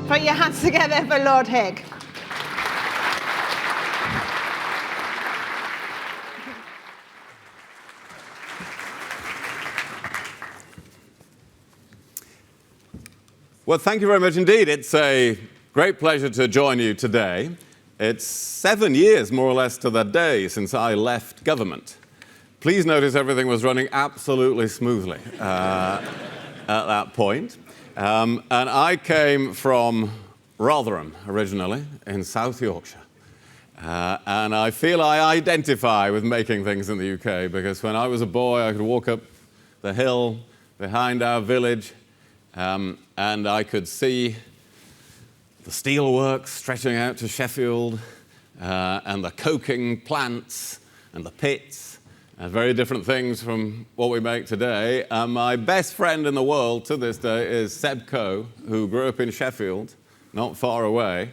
Put your hands together for Lord Hague. Well, thank you very much indeed. It's a great pleasure to join you today. It's 7 years, more or less, to the day since I left government. Please notice everything was running absolutely smoothly at that point. And I came from Rotherham, originally, in South Yorkshire. And I feel I identify with making things in the UK, because when I was a boy, I could walk up the hill behind our village, and I could see the steelworks stretching out to Sheffield, and the coking plants and the pits, very different things from what we make today. My best friend in the world to this day is Seb Coe, who grew up in Sheffield, not far away.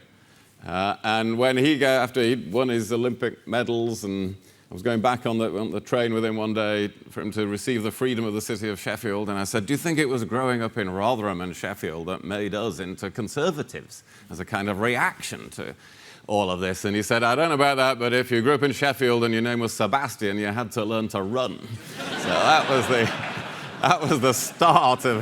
And when after he'd won his Olympic medals, and I was going back on the train with him one day for him to receive the freedom of the city of Sheffield, and I said, do you think it was growing up in Rotherham and Sheffield that made us into conservatives as a kind of reaction to all of this? And he said, I don't know about that, but if you grew up in Sheffield and your name was Sebastian, you had to learn to run. So that was the start of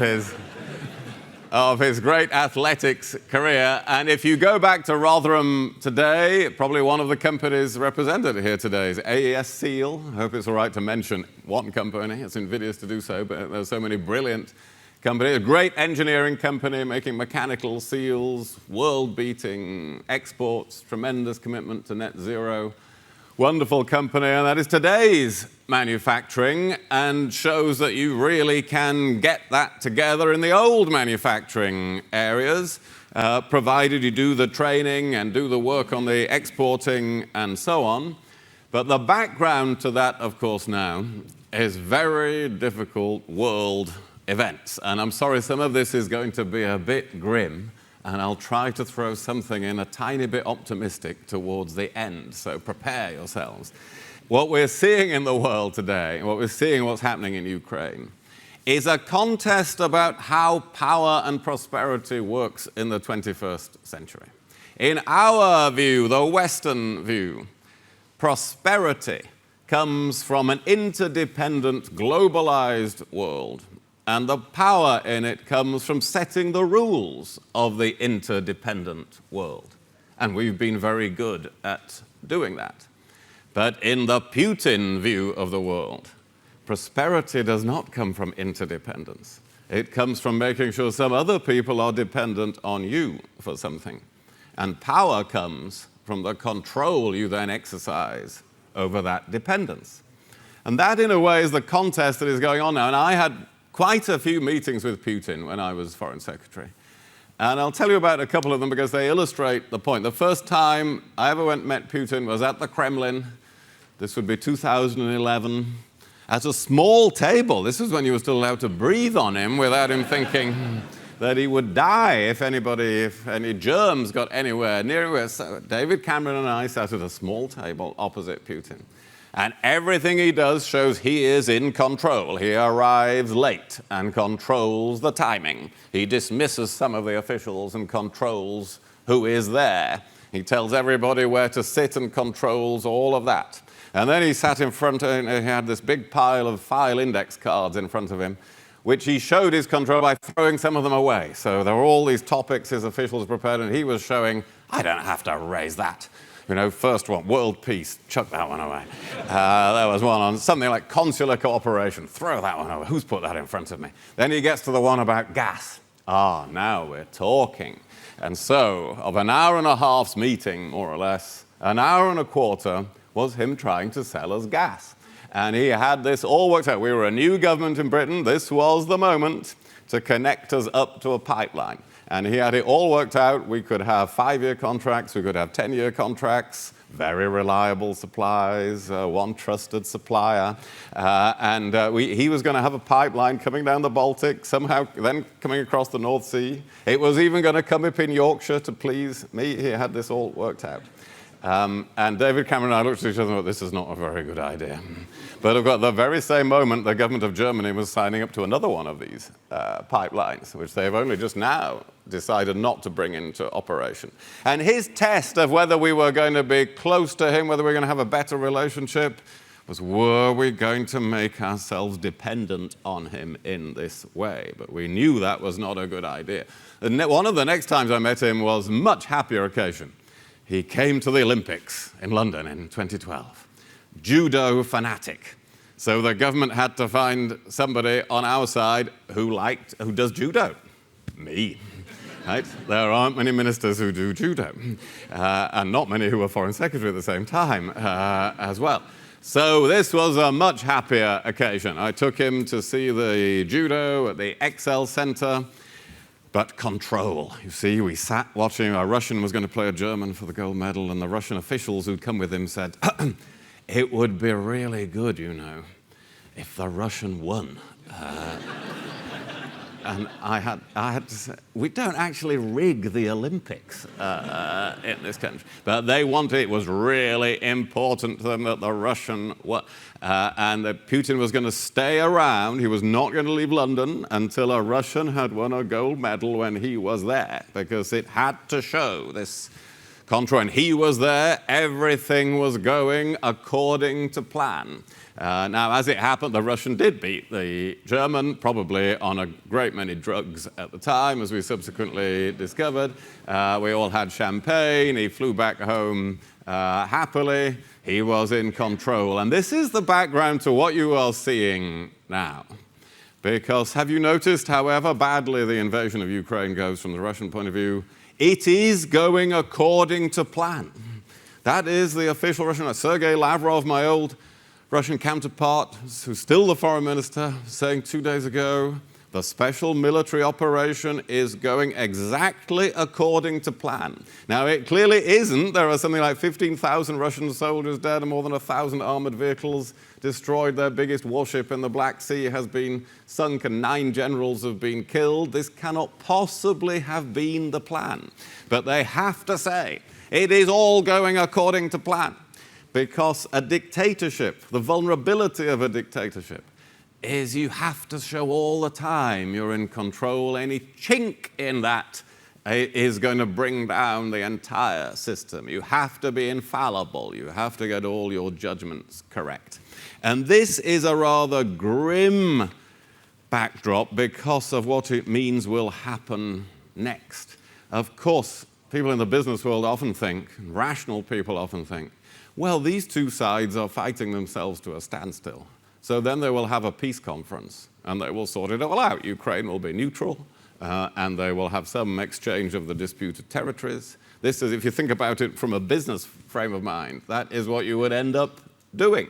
his great athletics career. And if you go back to Rotherham today, probably one of the companies represented here today is AES Seal. I hope it's all right to mention one company. It's invidious to do so, but there's so many brilliant companies. A great engineering company making mechanical seals, world-beating exports, tremendous commitment to net zero. Wonderful company, and that is today's manufacturing, and shows that you really can get that together in the old manufacturing areas, provided you do the training and do the work on the exporting and so on. But the background to that, of course, now is very difficult world events. And I'm sorry, some of this is going to be a bit grim, and I'll try to throw something in a tiny bit optimistic towards the end, so prepare yourselves. What we're seeing in the world today, what's happening in Ukraine, is a contest about how power and prosperity works in the 21st century. In our view, the Western view, prosperity comes from an interdependent, globalized world, and the power in it comes from setting the rules of the interdependent world. And we've been very good at doing that. But in the Putin view of the world, prosperity does not come from interdependence. It comes from making sure some other people are dependent on you for something. And power comes from the control you then exercise over that dependence. And that, in a way, is the contest that is going on now. And I had quite a few meetings with Putin when I was Foreign Secretary. And I'll tell you about a couple of them because they illustrate the point. The first time I ever met Putin was at the Kremlin. This would be 2011. At a small table. This was when you were still allowed to breathe on him without him thinking that he would die if any germs got anywhere near him. So David Cameron and I sat at a small table opposite Putin. And everything he does shows he is in control. He arrives late and controls the timing. He dismisses some of the officials and controls who is there. He tells everybody where to sit and controls all of that. And then he sat in front, and he had this big pile of file index cards in front of him, which he showed his control by throwing some of them away. So there were all these topics his officials prepared, and he was showing, I don't have to raise that. You know, first one, world peace, chuck that one away. There was one on something like consular cooperation, throw that one away. Who's put that in front of me? Then he gets to the one about gas. Now we're talking. And so, of an hour and a half's meeting, more or less, an hour and a quarter was him trying to sell us gas. And he had this all worked out. We were a new government in Britain. This was the moment to connect us up to a pipeline. And he had it all worked out. We could have 5-year contracts, we could have 10-year contracts, very reliable supplies, one trusted supplier. He was going to have a pipeline coming down the Baltic, somehow then coming across the North Sea. It was even going to come up in Yorkshire to please me. He had this all worked out. And David Cameron and I looked at each other and thought, this is not a very good idea. But of course, the very same moment, the government of Germany was signing up to another one of these pipelines, which they've only just now decided not to bring into operation. And his test of whether we were going to be close to him, whether we were going to have a better relationship, was were we going to make ourselves dependent on him in this way? But we knew that was not a good idea. And one of the next times I met him was a much happier occasion. He came to the Olympics in London in 2012. Judo fanatic. So the government had to find somebody on our side who does judo. Me. Right? There aren't many ministers who do judo, and not many who are foreign secretary at the same time as well. So this was a much happier occasion. I took him to see the judo at the Excel Center, but control. You see, we sat watching. A Russian was going to play a German for the gold medal, and the Russian officials who'd come with him said, it would be really good, you know, if the Russian won. And I had to say, we don't actually rig the Olympics in this country. But they wanted, it was really important to them that the Russian won. And that Putin was going to stay around. He was not going to leave London until a Russian had won a gold medal when he was there, because it had to show this control. And he was there, everything was going according to plan. Now, as it happened, the Russian did beat the German, probably on a great many drugs at the time, as we subsequently discovered. We all had champagne. He flew back home happily. He was in control. And this is the background to what you are seeing now. Because have you noticed, however badly the invasion of Ukraine goes from the Russian point of view, it is going according to plan. That is the official Russian. Sergei Lavrov, my old Russian counterpart, who's still the foreign minister, saying 2 days ago, the special military operation is going exactly according to plan. Now, it clearly isn't. There are something like 15,000 Russian soldiers dead and more than 1,000 armored vehicles destroyed. Their biggest warship in the Black Sea has been sunk and 9 generals have been killed. This cannot possibly have been the plan. But they have to say, it is all going according to plan. Because a dictatorship, the vulnerability of a dictatorship, is you have to show all the time you're in control. Any chink in that is going to bring down the entire system. You have to be infallible. You have to get all your judgments correct. And this is a rather grim backdrop because of what it means will happen next. Of course, people in the business world often think, rational people often think, well, these two sides are fighting themselves to a standstill. So then they will have a peace conference, and they will sort it all out. Ukraine will be neutral, and they will have some exchange of the disputed territories. This is, if you think about it from a business frame of mind, that is what you would end up doing.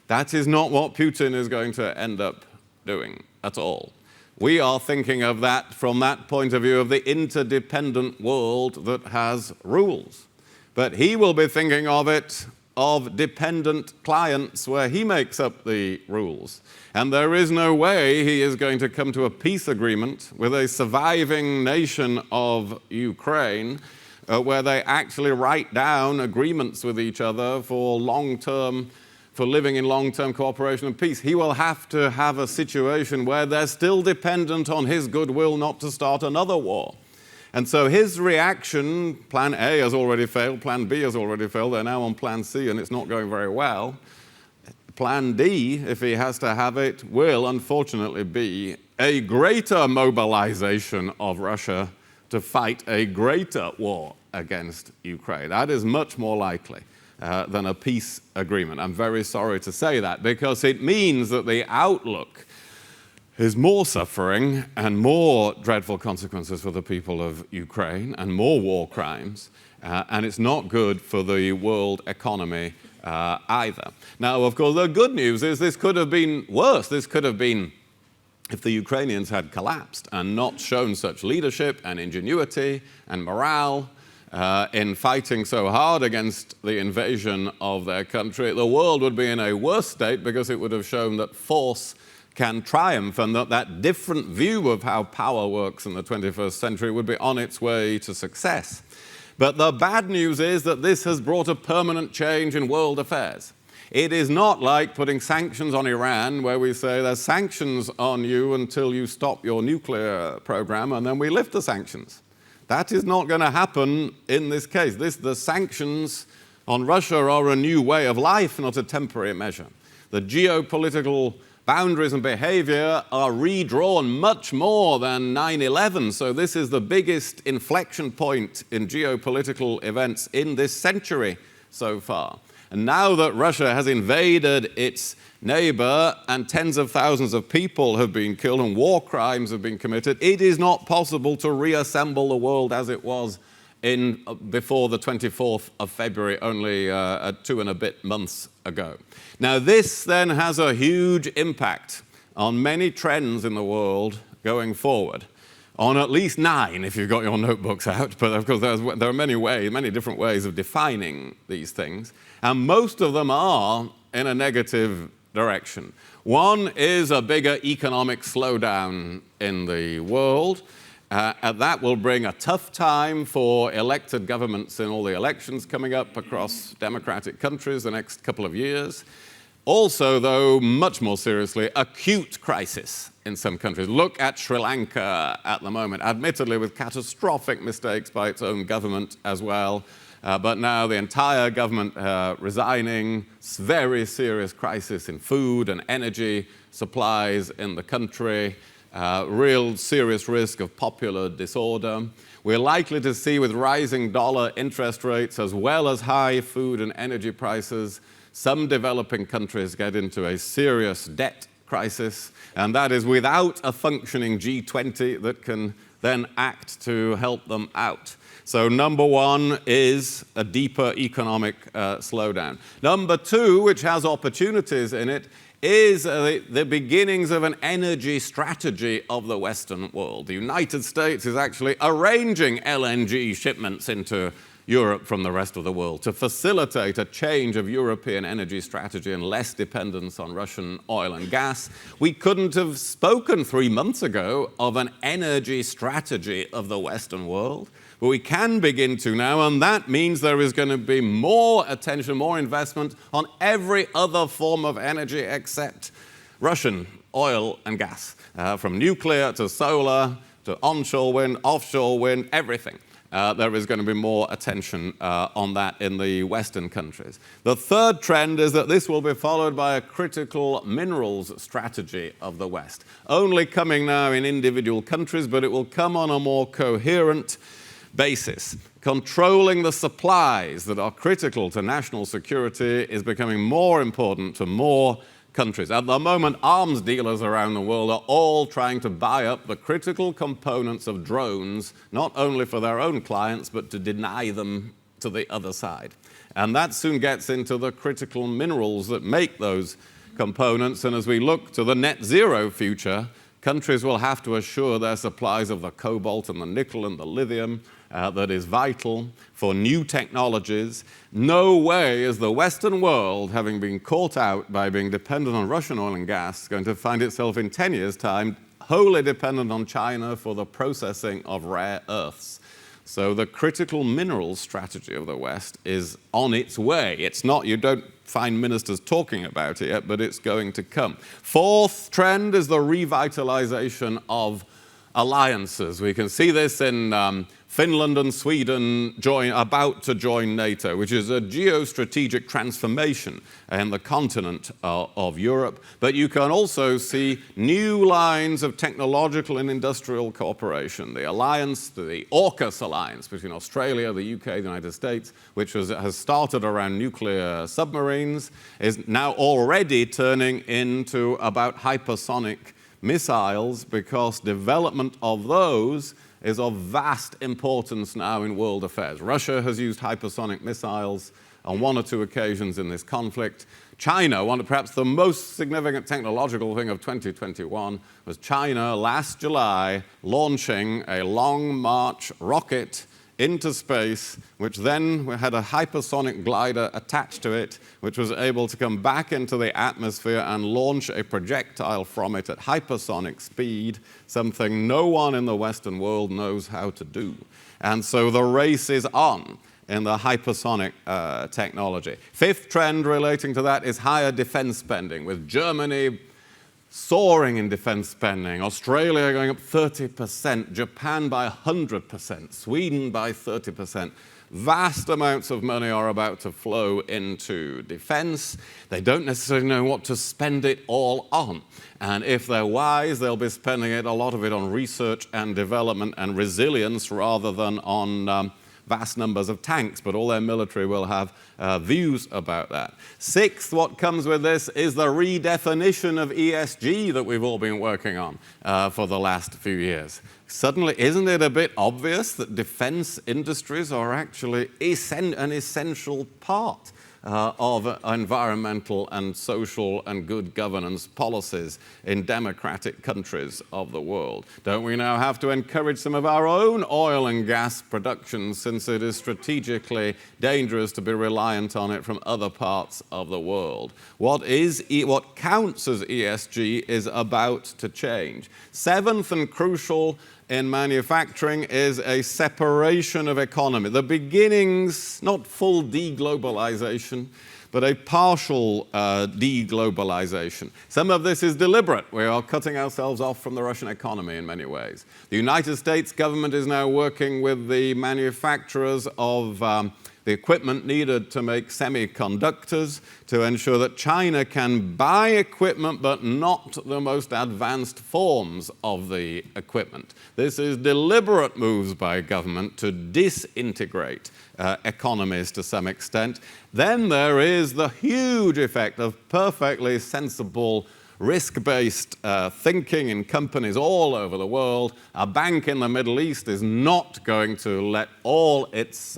That is not what Putin is going to end up doing at all. We are thinking of that from that point of view of the interdependent world that has rules. But he will be thinking of it of dependent clients where he makes up the rules. And there is no way he is going to come to a peace agreement with a surviving nation of Ukraine where they actually write down agreements with each other for living in long-term cooperation and peace. He will have to have a situation where they're still dependent on his goodwill not to start another war. And so his reaction, plan A has already failed, plan B has already failed, they're now on plan C and it's not going very well. Plan D, if he has to have it, will unfortunately be a greater mobilization of Russia to fight a greater war against Ukraine. That is much more likely than a peace agreement. I'm very sorry to say that, because it means that the outlook is more suffering and more dreadful consequences for the people of Ukraine and more war crimes, and it's not good for the world economy either. Now, of course, the good news is this could have been worse. This could have been if the Ukrainians had collapsed and not shown such leadership and ingenuity and morale in fighting so hard against the invasion of their country. The world would be in a worse state because it would have shown that force can triumph, and that different view of how power works in the 21st century would be on its way to success. But the bad news is that this has brought a permanent change in world affairs. It is not like putting sanctions on Iran, where we say there's sanctions on you until you stop your nuclear program, and then we lift the sanctions. That is not going to happen in this case. The sanctions on Russia are a new way of life, not a temporary measure. The geopolitical boundaries and behavior are redrawn much more than 9/11. So this is the biggest inflection point in geopolitical events in this century so far. And now that Russia has invaded its neighbor and tens of thousands of people have been killed and war crimes have been committed, it is not possible to reassemble the world as it was before the 24th of February, only 2 and a bit months ago. Now, this then has a huge impact on many trends in the world going forward, on at least 9 if you've got your notebooks out, but of course there are many different ways of defining these things, and most of them are in a negative direction. One is a bigger economic slowdown in the world. And that will bring a tough time for elected governments in all the elections coming up across democratic countries the next couple of years. Also, though, much more seriously, acute crisis in some countries. Look at Sri Lanka at the moment, admittedly with catastrophic mistakes by its own government as well. But now the entire government resigning, very serious crisis in food and energy supplies in the country. Real serious risk of popular disorder. We're likely to see, with rising dollar interest rates as well as high food and energy prices, some developing countries get into a serious debt crisis, and that is without a functioning G20 that can then act to help them out. So number one is a deeper economic slowdown. Number two, which has opportunities in it, is the beginnings of an energy strategy of the Western world. The United States is actually arranging LNG shipments into Europe from the rest of the world to facilitate a change of European energy strategy and less dependence on Russian oil and gas. We couldn't have spoken 3 months ago of an energy strategy of the Western world. But we can begin to now, and that means there is going to be more attention, more investment on every other form of energy except Russian oil and gas, from nuclear to solar to onshore wind, offshore wind, everything. There is going to be more attention on that in the Western countries. The third trend is that this will be followed by a critical minerals strategy of the West, only coming now in individual countries, but it will come on a more coherent basis. Controlling the supplies that are critical to national security is becoming more important to more countries. At the moment, arms dealers around the world are all trying to buy up the critical components of drones, not only for their own clients, but to deny them to the other side. And that soon gets into the critical minerals that make those components. And as we look to the net zero future, countries will have to assure their supplies of the cobalt and the nickel and the lithium that is vital for new technologies. No way is the Western world, having been caught out by being dependent on Russian oil and gas, going to find itself in 10 years' time wholly dependent on China for the processing of rare earths. So the critical minerals strategy of the West is on its way. It's not, you don't find ministers talking about it yet, but it's going to come. Fourth trend is the revitalization of alliances. We can see this in Finland and Sweden about to join NATO, which is a geostrategic transformation in the continent of Europe. But you can also see new lines of technological and industrial cooperation. The alliance, the AUKUS alliance between Australia, the UK, the United States, which has started around nuclear submarines, is now already turning into about hypersonic missiles, because development of those is of vast importance now in world affairs. Russia has used hypersonic missiles on 1 or 2 occasions in this conflict. China, perhaps the most significant technological thing of 2021 was China last July launching a Long March rocket into space, which then had a hypersonic glider attached to it, which was able to come back into the atmosphere and launch a projectile from it at hypersonic speed, something no one in the Western world knows how to do. And so the race is on. in the hypersonic technology. Fifth trend relating to that is higher defense spending, with Germany soaring in defense spending, Australia going up 30%, Japan by 100%, Sweden by 30%. Vast amounts of money are about to flow into defense. They don't necessarily know what to spend it all on. And if they're wise, they'll be spending a lot of it on research and development and resilience rather than on vast numbers of tanks, but all their military will have views about that. Sixth, what comes with this is the redefinition of ESG that we've all been working on for the last few years. Suddenly, isn't it a bit obvious that defense industries are actually an essential part of environmental and social and good governance policies in democratic countries of the world? Don't we now have to encourage some of our own oil and gas production, since it is strategically dangerous to be reliant on it from other parts of the world? What counts as ESG is about to change. Seventh and crucial in manufacturing is a separation of economy. The beginnings, not full deglobalization, but a partial deglobalization. Some of this is deliberate. We are cutting ourselves off from the Russian economy in many ways. The United States government is now working with the manufacturers of the equipment needed to make semiconductors to ensure that China can buy equipment but not the most advanced forms of the equipment. This is deliberate moves by government to disintegrate economies to some extent. Then there is the huge effect of perfectly sensible risk-based thinking in companies all over the world. A bank in the Middle East is not going to let all its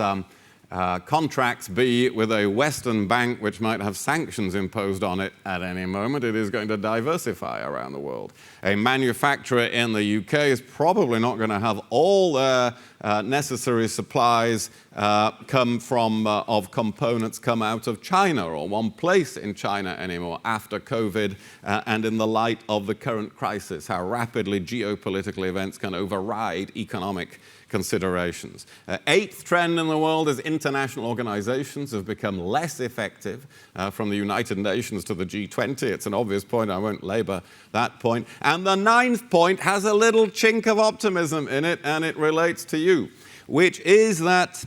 contracts be with a Western bank which might have sanctions imposed on it at any moment. It is going to diversify around the world. A manufacturer in the UK is probably not going to have all their necessary supplies of components come out of China or one place in China anymore after COVID and in the light of the current crisis, how rapidly geopolitical events can override economic considerations. Eighth trend in the world is international organizations have become less effective, from the United Nations to the G20. It's an obvious point. I won't labor that point. And the ninth point has a little chink of optimism in it, and it relates to you, which is that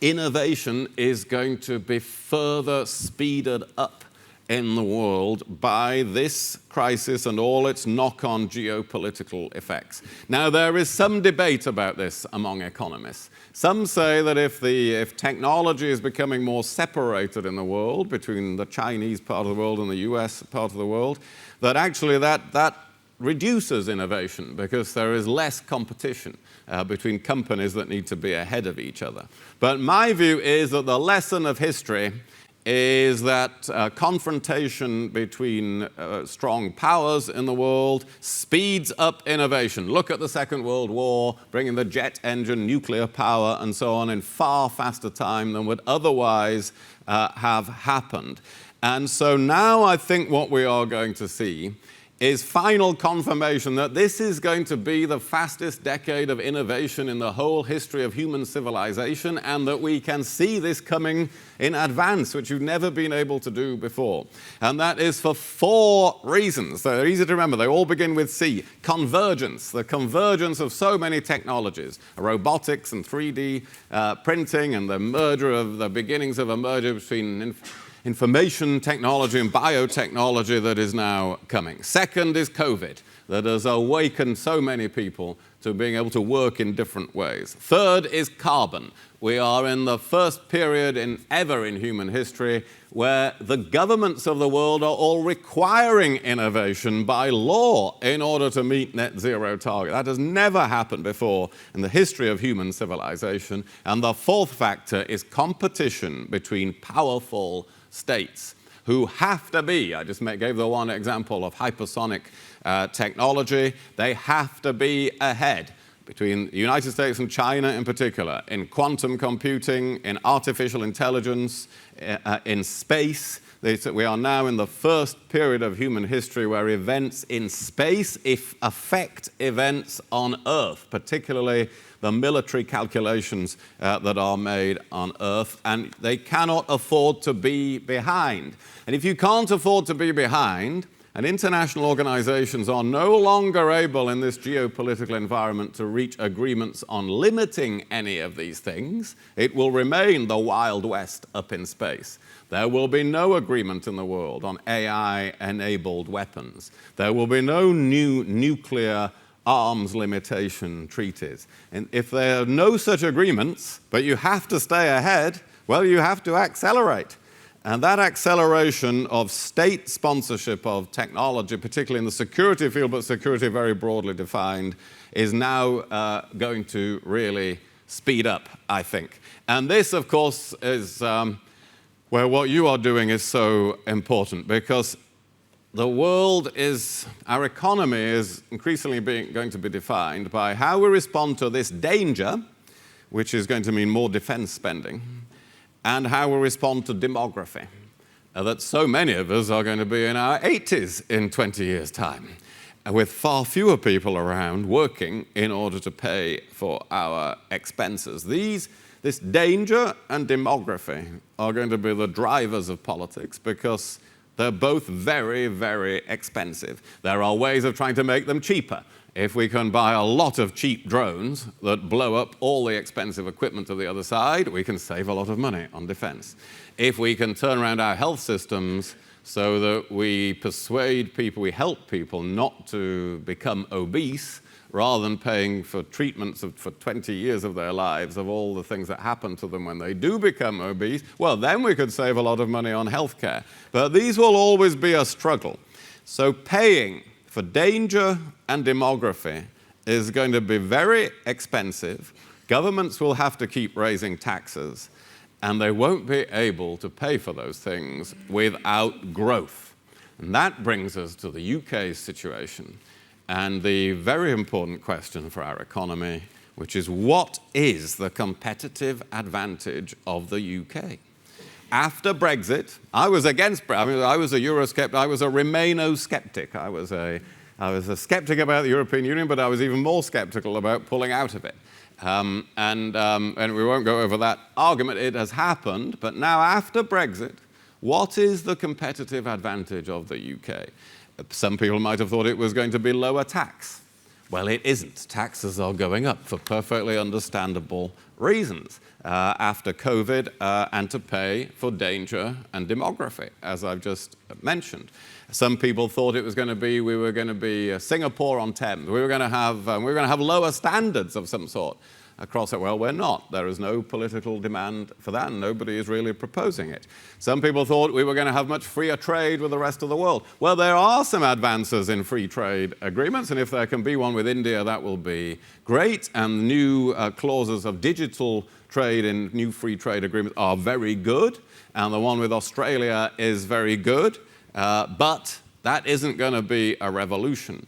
innovation is going to be further speeded up in the world by this crisis and all its knock-on geopolitical effects. Now, there is some debate about this among economists. Some say that if technology is becoming more separated in the world between the Chinese part of the world and the US part of the world, that actually that reduces innovation because there is less competition between companies that need to be ahead of each other. But my view is that the lesson of history is that confrontation between strong powers in the world speeds up innovation. Look at the Second World War, bringing the jet engine, nuclear power, and so on in far faster time than would otherwise have happened. And so now I think what we are going to see is final confirmation that this is going to be the fastest decade of innovation in the whole history of human civilization, and that we can see this coming in advance, which you've never been able to do before. And that is for 4 reasons. They're easy to remember. They all begin with C. Convergence, the convergence of so many technologies, robotics and 3D printing, and the beginnings of a merger between information technology and biotechnology that is now coming. Second is COVID, that has awakened so many people to being able to work in different ways. Third is carbon. We are in the first period ever in human history where the governments of the world are all requiring innovation by law in order to meet net zero target. That has never happened before in the history of human civilization. And the fourth factor is competition between powerful states who have to be, I just gave the one example of hypersonic technology, they have to be ahead between the United States and China in particular, in quantum computing, in artificial intelligence, in space. They said we are now in the first period of human history where events in space affect events on Earth, particularly the military calculations that are made on Earth, and they cannot afford to be behind. And if you can't afford to be behind, and international organizations are no longer able in this geopolitical environment to reach agreements on limiting any of these things, it will remain the Wild West up in space. There will be no agreement in the world on AI-enabled weapons. There will be no new nuclear arms limitation treaties. And if there are no such agreements, but you have to stay ahead, well, you have to accelerate. And that acceleration of state sponsorship of technology, particularly in the security field, but security very broadly defined, is now going to really speed up, I think. And this, of course, is where what you are doing is so important, because the world is, our economy is increasingly going to be defined by how we respond to this danger, which is going to mean more defense spending, and how we respond to demography, that so many of us are going to be in our 80s in 20 years' time, with far fewer people around working in order to pay for our expenses. This danger and demography are going to be the drivers of politics, because they're both very, very expensive. There are ways of trying to make them cheaper. If we can buy a lot of cheap drones that blow up all the expensive equipment to the other side, we can save a lot of money on defense. If we can turn around our health systems so that we persuade people, we help people not to become obese, rather than paying for treatments for 20 years of their lives of all the things that happen to them when they do become obese, well, then we could save a lot of money on healthcare. But these will always be a struggle. So paying for danger and demography is going to be very expensive. Governments will have to keep raising taxes, and they won't be able to pay for those things without growth. And that brings us to the UK's situation, and the very important question for our economy, which is, what is the competitive advantage of the UK? After Brexit, I was against Brexit. I mean, I was a Eurosceptic. I was a Remaino-skeptic. I was a skeptic about the European Union, but I was even more skeptical about pulling out of it. And we won't go over that argument. It has happened. But now, after Brexit, what is the competitive advantage of the UK? Some people might have thought it was going to be lower tax. Well, it isn't. Taxes are going up for perfectly understandable reasons after COVID, and to pay for danger and demography, as I've just mentioned. Some people thought it was going to be, we were going to be Singapore on Thames. We were going to have lower standards of some sort across it. Well, we're not. There is no political demand for that, and nobody is really proposing it. Some people thought we were going to have much freer trade with the rest of the world. Well, there are some advances in free trade agreements, and if there can be one with India, that will be great. And new clauses of digital trade in new free trade agreements are very good, and the one with Australia is very good, but that isn't going to be a revolution.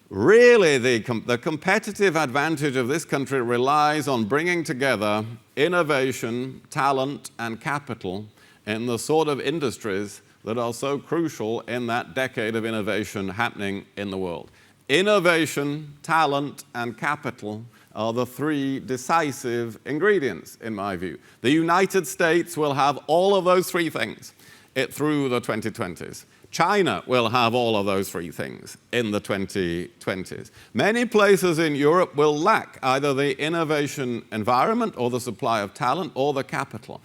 Really, the competitive advantage of this country relies on bringing together innovation, talent, and capital in the sort of industries that are so crucial in that decade of innovation happening in the world. Innovation, talent, and capital are the three decisive ingredients, in my view. The United States will have all of those three things through the 2020s. China will have all of those three things in the 2020s. Many places in Europe will lack either the innovation environment or the supply of talent or the capital.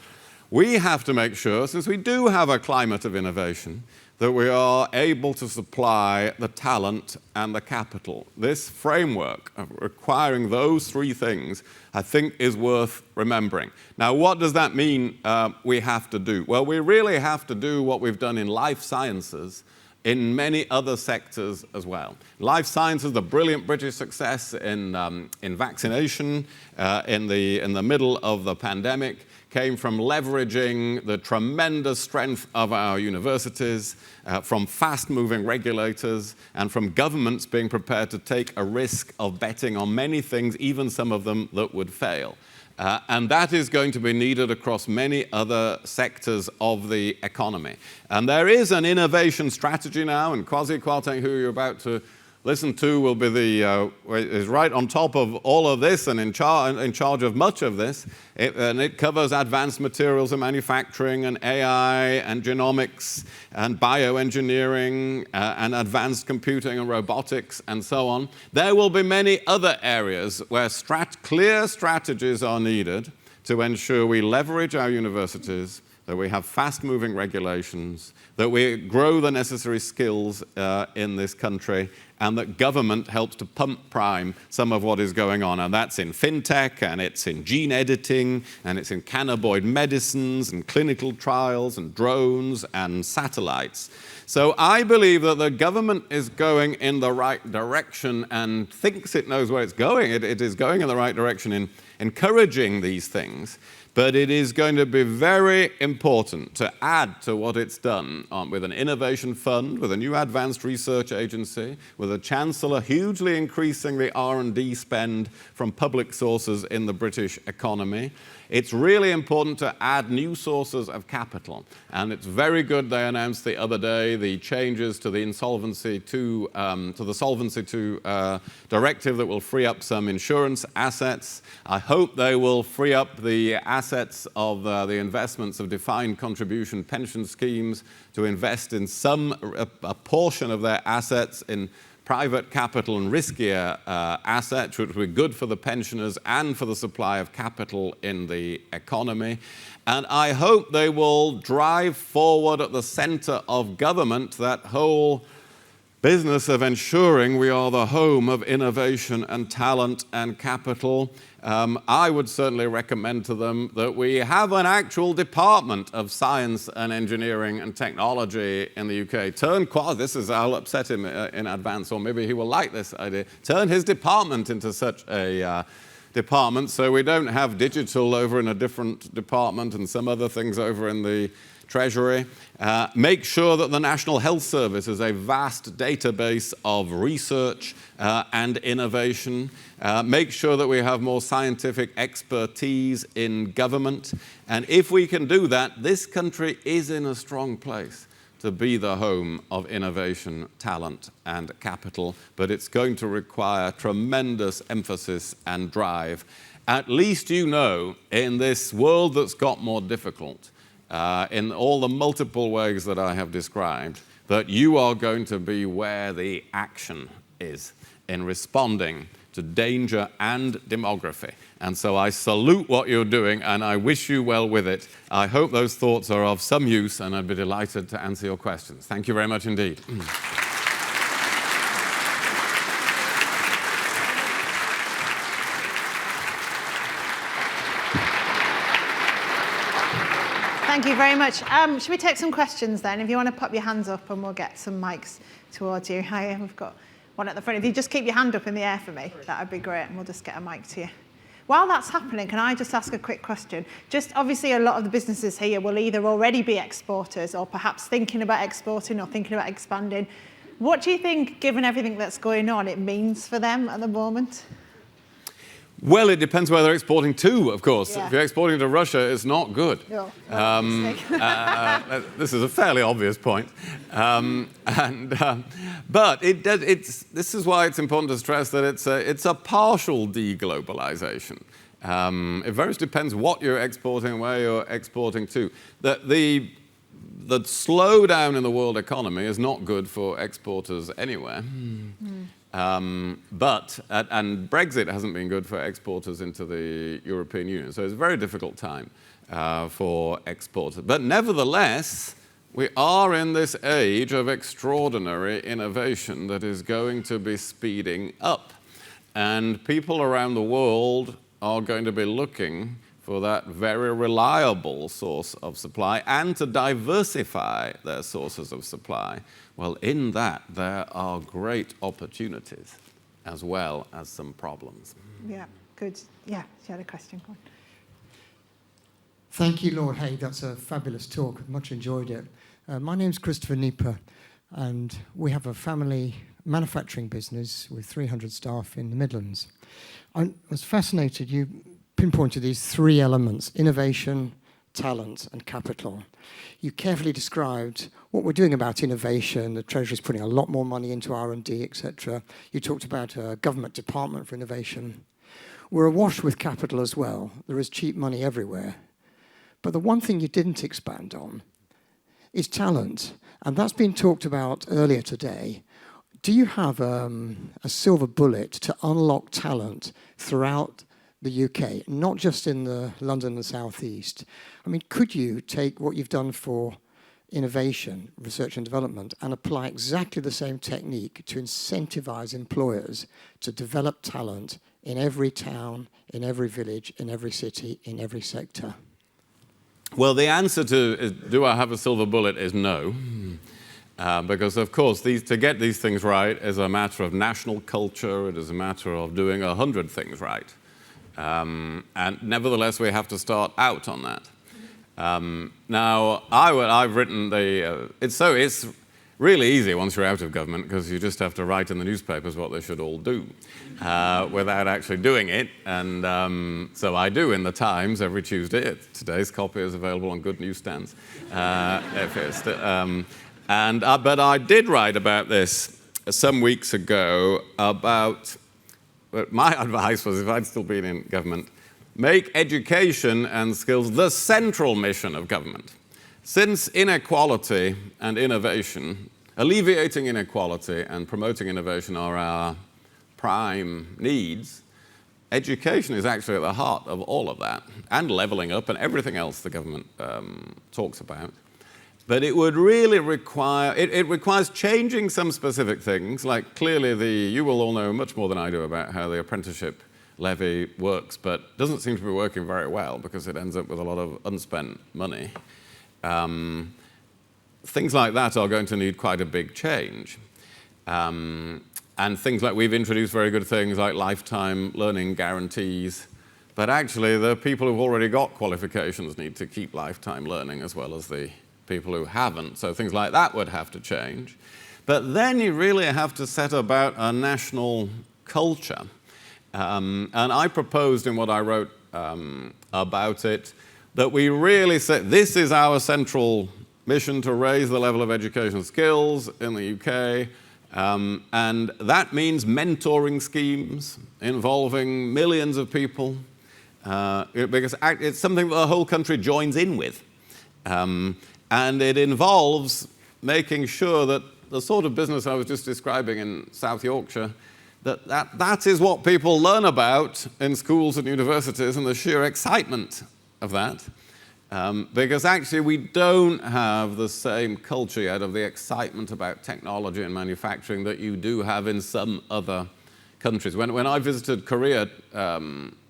We have to make sure, since we do have a climate of innovation, that we are able to supply the talent and the capital. This framework of requiring those three things, I think, is worth remembering. Now, what does that mean we have to do? Well, we really have to do what we've done in life sciences in many other sectors as well. Life sciences, the brilliant British success in vaccination in the middle of the pandemic, came from leveraging the tremendous strength of our universities, from fast-moving regulators, and from governments being prepared to take a risk of betting on many things, even some of them that would fail. And that is going to be needed across many other sectors of the economy. And there is an innovation strategy now, and Kwasi Kwarteng, who you're about to listen to, will be is right on top of all of this and in charge of much of this. And it covers advanced materials and manufacturing and AI and genomics and bioengineering and advanced computing and robotics and so on. There will be many other areas where clear strategies are needed to ensure we leverage our universities, that we have fast-moving regulations, that we grow the necessary skills in this country, and that government helps to pump prime some of what is going on. And that's in fintech, and it's in gene editing, and it's in cannabinoid medicines, and clinical trials, and drones, and satellites. So I believe that the government is going in the right direction and thinks it knows where it's going. It is going in the right direction in encouraging these things. But it is going to be very important to add to what it's done with an innovation fund, with a new advanced research agency, with a chancellor hugely increasing the R&D spend from public sources in the British economy. It's really important to add new sources of capital. And it's very good they announced the other day the changes to the Solvency II directive that will free up some insurance assets. I hope they will free up the assets of the investments of defined contribution pension schemes to invest in a portion of their assets in private capital and riskier assets, which will be good for the pensioners and for the supply of capital in the economy. And I hope they will drive forward at the center of government that whole business of ensuring we are the home of innovation and talent and capital. I would certainly recommend to them that we have an actual department of science and engineering and technology in the UK. I'll upset him in advance, or maybe he will like this idea. Turn his department into such a department so we don't have digital over in a different department and some other things over in the Treasury. Make sure that the National Health Service is a vast database of research and innovation. Make sure that we have more scientific expertise in government. And if we can do that, this country is in a strong place to be the home of innovation, talent, and capital. But it's going to require tremendous emphasis and drive. At least you know, in this world that's got more difficult, in all the multiple ways that I have described, that you are going to be where the action is in responding to danger and demography. And so I salute what you're doing, and I wish you well with it. I hope those thoughts are of some use, and I'd be delighted to answer your questions. Thank you very much indeed. Thank you very much. Should we take some questions then? If you want to pop your hands up and we'll get some mics towards you. Hi, we've got one at the front. If you just keep your hand up in the air for me, that would be great, and we'll just get a mic to you. While that's happening, can I just ask a quick question? Just obviously a lot of the businesses here will either already be exporters or perhaps thinking about exporting or thinking about expanding. What do you think, given everything that's going on, it means for them at the moment? Well, it depends where they're exporting to, of course. Yeah. If you're exporting to Russia, it's not good. No, This is a fairly obvious point. But this is why it's important to stress that it's a partial deglobalization. It very much depends what you're exporting and where you're exporting to. The slowdown in the world economy is not good for exporters anywhere. And Brexit hasn't been good for exporters into the European Union. So it's a very difficult time for exporters. But nevertheless, we are in this age of extraordinary innovation that is going to be speeding up. And people around the world are going to be looking for that very reliable source of supply and to diversify their sources of supply. Well, in that, there are great opportunities as well as some problems. Yeah, good. Yeah, you had a question. Go on. Thank you, Lord Hague. That's a fabulous talk. Much enjoyed it. My name's Christopher Nieper, and we have a family manufacturing business with 300 staff in the Midlands. I was fascinated. You pinpointed these three elements: innovation, talent, and capital. You carefully described what we're doing about innovation. The Treasury's putting a lot more money into R&D, etc. You talked about a government department for innovation. We're awash with capital as well. There is cheap money everywhere. But the one thing you didn't expand on is talent. And that's been talked about earlier today. Do you have a silver bullet to unlock talent throughout the UK, not just in the London and South East? I mean, could you take what you've done for innovation, research and development, and apply exactly the same technique to incentivize employers to develop talent in every town, in every village, in every city, in every sector? Well, the answer to do I have a silver bullet is no. Because, of course, to get these things right is a matter of national culture. It is a matter of doing 100 things right. And nevertheless, we have to start out on that. Now, I've written it's really easy once you're out of government, because you just have to write in the newspapers what they should all do without actually doing it. And so I do in the Times every Tuesday. Today's copy is available on good newsstands. But I did write about this some weeks ago about, my advice was, if I'd still been in government, make education and skills the central mission of government. Since inequality and innovation, alleviating inequality and promoting innovation are our prime needs, education is actually at the heart of all of that, and levelling up and everything else the government talks about. But it would really require, it requires changing some specific things, like clearly you will all know much more than I do about how the apprenticeship levy works, but doesn't seem to be working very well because it ends up with a lot of unspent money. Things like that are going to need quite a big change. And things like we've introduced very good things like lifetime learning guarantees, but actually the people who've already got qualifications need to keep lifetime learning as well as the people who haven't. So things like that would have to change. But then you really have to set about a national culture. And I proposed in what I wrote about it that we really say this is our central mission, to raise the level of educational skills in the UK. And that means mentoring schemes involving millions of people, because it's something that the whole country joins in with. And it involves making sure that the sort of business I was just describing in South Yorkshire, that is what people learn about in schools and universities, and the sheer excitement of that. Because actually we don't have the same culture yet of the excitement about technology and manufacturing that you do have in some other countries. When I visited Korea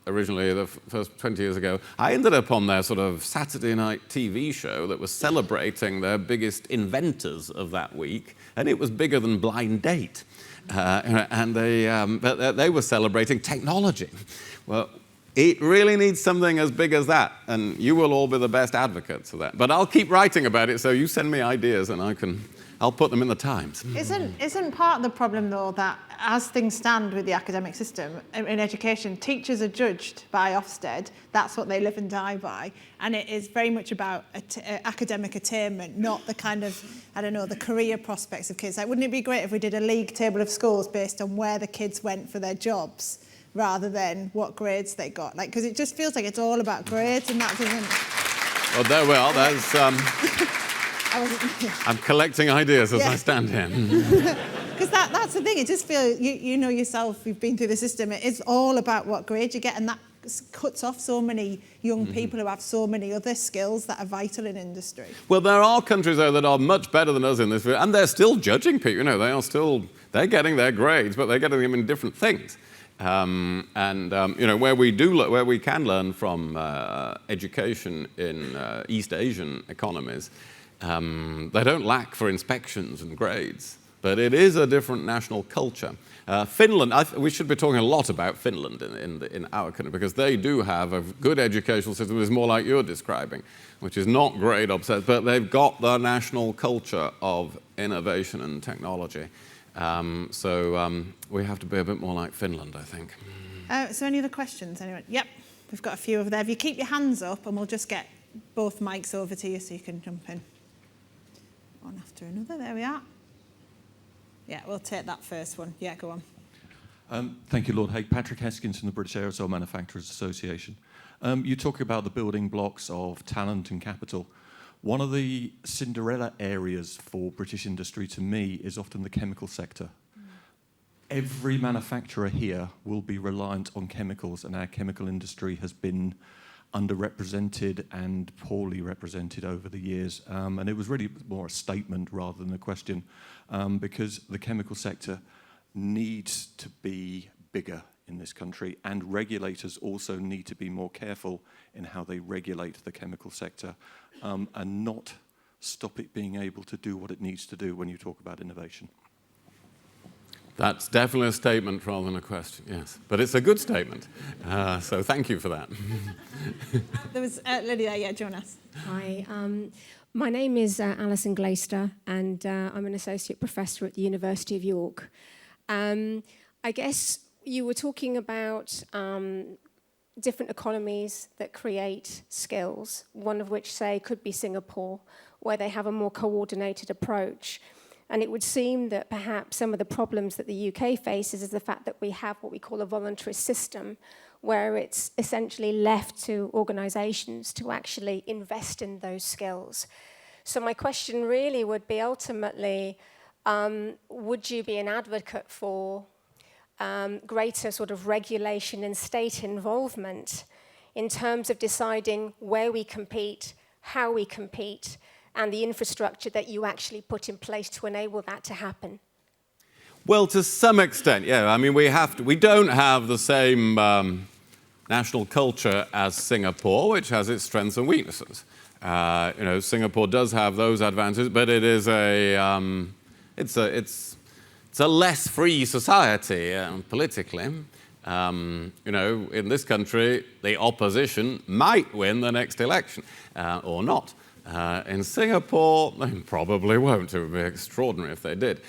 originally, the first 20 years ago, I ended up on their sort of Saturday night TV show that was celebrating their biggest inventors of that week, and it was bigger than Blind Date. And they were celebrating technology. Well, it really needs something as big as that, and you will all be the best advocates of that. But I'll keep writing about it, so you send me ideas and I'll put them in the Times. Isn't part of the problem, though, that as things stand with the academic system in education, teachers are judged by Ofsted. That's what they live and die by. And it is very much about academic attainment, not the kind of, the career prospects of kids. Like, wouldn't it be great if we did a league table of schools based on where the kids went for their jobs rather than what grades they got? Like, because it just feels like it's all about grades, and that doesn't... Well, there we are. That's... I'm collecting ideas as I stand here. Because that's the thing. It just feels, you know yourself, you've been through the system. It is all about what grade you get, and that cuts off so many young people who have so many other skills that are vital in industry. Well, there are countries, though, that are much better than us in this, and they're still judging people. They're getting their grades, but they're getting them in different things. Where we can learn from education in East Asian economies, they don't lack for inspections and grades, but it is a different national culture. Finland, we should be talking a lot about Finland in our country, because they do have a good educational system that is more like you're describing, which is not grade obsessed, but they've got the national culture of innovation and technology. So we have to be a bit more like Finland, I think. So any other questions? Anyone? Yep. We've got a few over there. If you keep your hands up, and we'll just get both mics over to you so you can jump in. One after another. There we are. Yeah, we'll take that first one. Yeah, go on. Thank you, Lord Hague. Patrick Heskins from the British Aerosol Manufacturers Association. You talk about the building blocks of talent and capital. One of the Cinderella areas for British industry, to me, is often the chemical sector. Every manufacturer here will be reliant on chemicals, and our chemical industry has been underrepresented and poorly represented over the years. And it was really more a statement rather than a question, because the chemical sector needs to be bigger in this country, and regulators also need to be more careful in how they regulate the chemical sector, and not stop it being able to do what it needs to do when you talk about innovation. That's definitely a statement rather than a question, yes. But it's a good statement, so thank you for that. There was Lydia, yeah, Jonas. Hi, my name is Alison Glaister, and I'm an associate professor at the University of York. I guess you were talking about different economies that create skills, one of which, say, could be Singapore, where they have a more coordinated approach. And it would seem that perhaps some of the problems that the UK faces is the fact that we have what we call a voluntarist system, where it's essentially left to organisations to actually invest in those skills. So my question really would be ultimately, would you be an advocate for greater sort of regulation and state involvement in terms of deciding where we compete, how we compete, and the infrastructure that you actually put in place to enable that to happen? Well, to some extent, yeah. I mean, we don't have the same national culture as Singapore, which has its strengths and weaknesses. Singapore does have those advantages, but it is it's a less free society politically. In this country, the opposition might win the next election or not. In Singapore, they probably won't. It would be extraordinary if they did.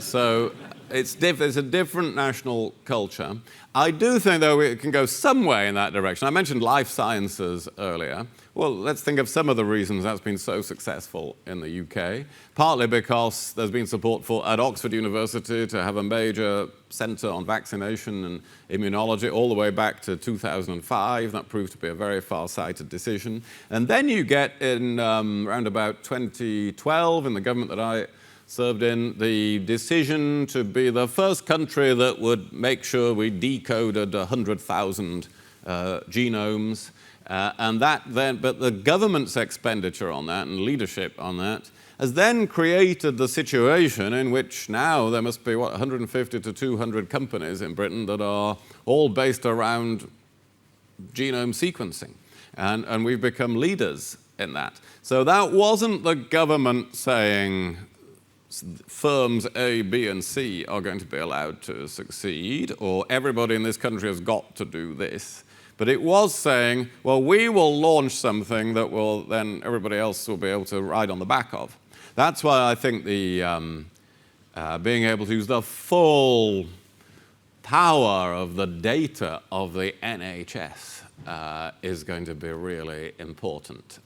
So it's a different national culture. I do think, though, it can go some way in that direction. I mentioned life sciences earlier. Well, let's think of some of the reasons that's been so successful in the UK. Partly because there's been support at Oxford University to have a major centre on vaccination and immunology all the way back to 2005. That proved to be a very far-sighted decision. And then you get in around about 2012, in the government that I served in, the decision to be the first country that would make sure we decoded 100,000 genomes. But the government's expenditure on that and leadership on that has then created the situation in which now there must be, 150 to 200 companies in Britain that are all based around genome sequencing. And we've become leaders in that. So that wasn't the government saying firms A, B, and C are going to be allowed to succeed, or everybody in this country has got to do this. But it was saying, well, we will launch something that will then everybody else will be able to ride on the back of. That's why I think the being able to use the full power of the data of the NHS is going to be really important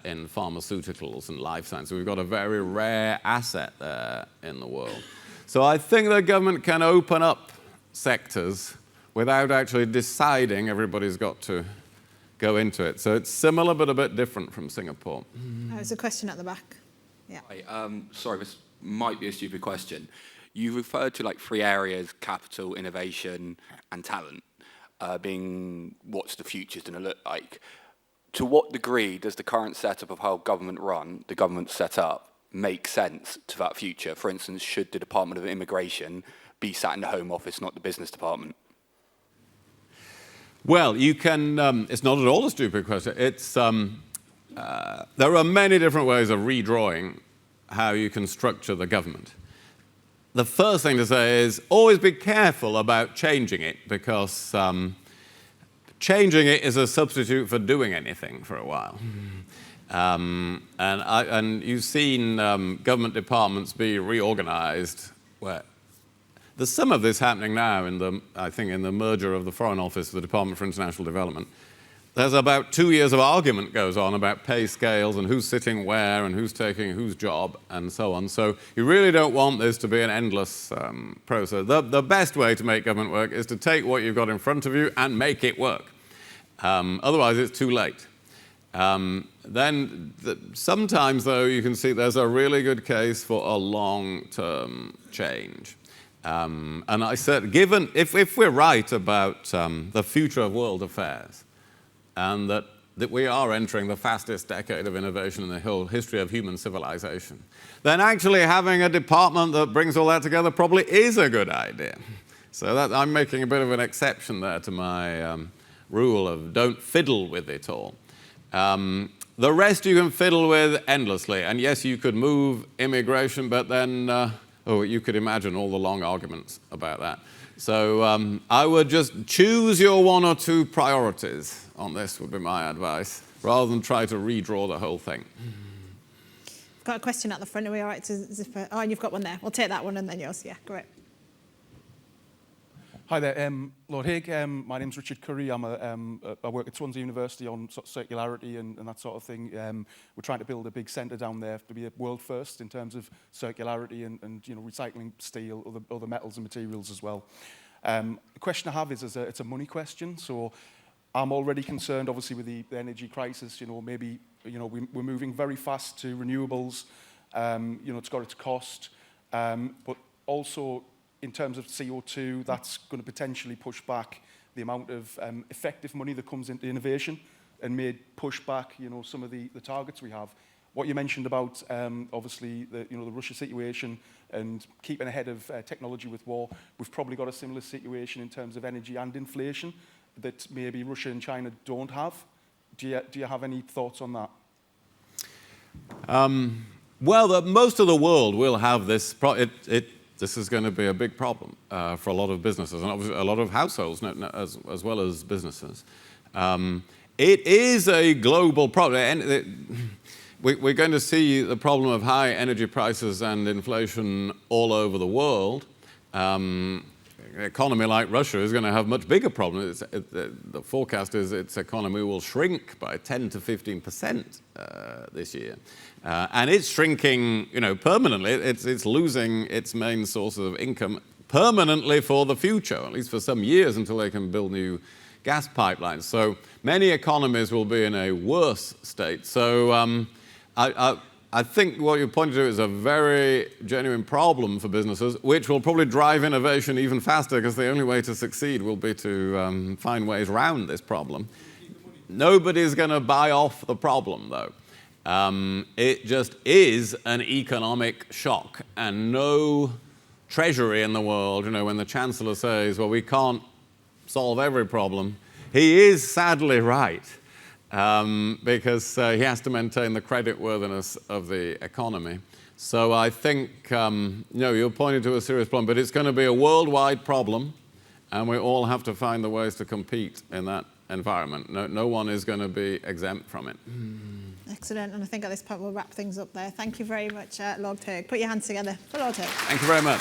in pharmaceuticals and life science. We've got a very rare asset there in the world. So I think the government can open up sectors without actually deciding everybody's got to go into it. So it's similar but a bit different from Singapore. There's a question at the back. Yeah. Hi, sorry, this might be a stupid question. You referred to like 3 areas: capital, innovation, and talent, being what's the future's going to look like. To what degree does the current setup of how government run, the government set up, make sense to that future? For instance, should the Department of Immigration be sat in the Home Office, not the Business Department? Well, you can, it's not at all a stupid question. It's, there are many different ways of redrawing how you can structure the government. The first thing to say is always be careful about changing it, because changing it is a substitute for doing anything for a while. And you've seen government departments be reorganized where There's some of this happening now I think in the merger of the Foreign Office with the Department for International Development. There's about 2 years of argument goes on about pay scales and who's sitting where and who's taking whose job and so on. So you really don't want this to be an endless process. The best way to make government work is to take what you've got in front of you and make it work. Otherwise, it's too late. Sometimes, though, you can see there's a really good case for a long-term change. And I said, given if we're right about the future of world affairs, and that we are entering the fastest decade of innovation in the whole history of human civilization, then actually having a department that brings all that together probably is a good idea. So I'm making a bit of an exception there to my rule of don't fiddle with it all. The rest you can fiddle with endlessly. And yes, you could move immigration, but then, you could imagine all the long arguments about that. So I would just choose your 1 or 2 priorities on this would be my advice, rather than try to redraw the whole thing. I've got a question at the front. Are we all right? Oh, and you've got one there. We'll take that one and then yours. Yeah, great. Hi there, Lord Hague. My name's Richard Curry. I work at Swansea University on sort of circularity and that sort of thing. We're trying to build a big centre down there to be a world first in terms of circularity and recycling steel, other metals and materials as well. The question I have is it's a money question. So I'm already concerned, obviously, with the energy crisis. Maybe we're moving very fast to renewables. It's got its cost, but also, in terms of CO2, that's going to potentially push back the amount of effective money that comes into innovation and may push back, some of the targets we have. What you mentioned about, obviously, the Russia situation and keeping ahead of technology with war, we've probably got a similar situation in terms of energy and inflation that maybe Russia and China don't have. Do you have any thoughts on that? Well, most of the world will have this. This is going to be a big problem for a lot of businesses and obviously a lot of households as well as businesses. It is a global problem. And we're going to see the problem of high energy prices and inflation all over the world. An economy like Russia is going to have much bigger problems. The forecast is its economy will shrink by 10 to 15% this year. And it's shrinking, permanently. It's losing its main source of income permanently for the future, at least for some years until they can build new gas pipelines. So many economies will be in a worse state. So I think what you pointed to is a very genuine problem for businesses, which will probably drive innovation even faster because the only way to succeed will be to find ways around this problem. Nobody's going to buy off the problem, though. It just is an economic shock, and no treasury in the world, when the Chancellor says, well, we can't solve every problem, he is sadly right. Because he has to maintain the creditworthiness of the economy. So I think, you're pointing to a serious problem, but it's going to be a worldwide problem, and we all have to find the ways to compete in that environment. No one is going to be exempt from it. Excellent, and I think at this point we'll wrap things up there. Thank you very much, Lord Hague. Put your hands together for Lord Hague. Thank you very much.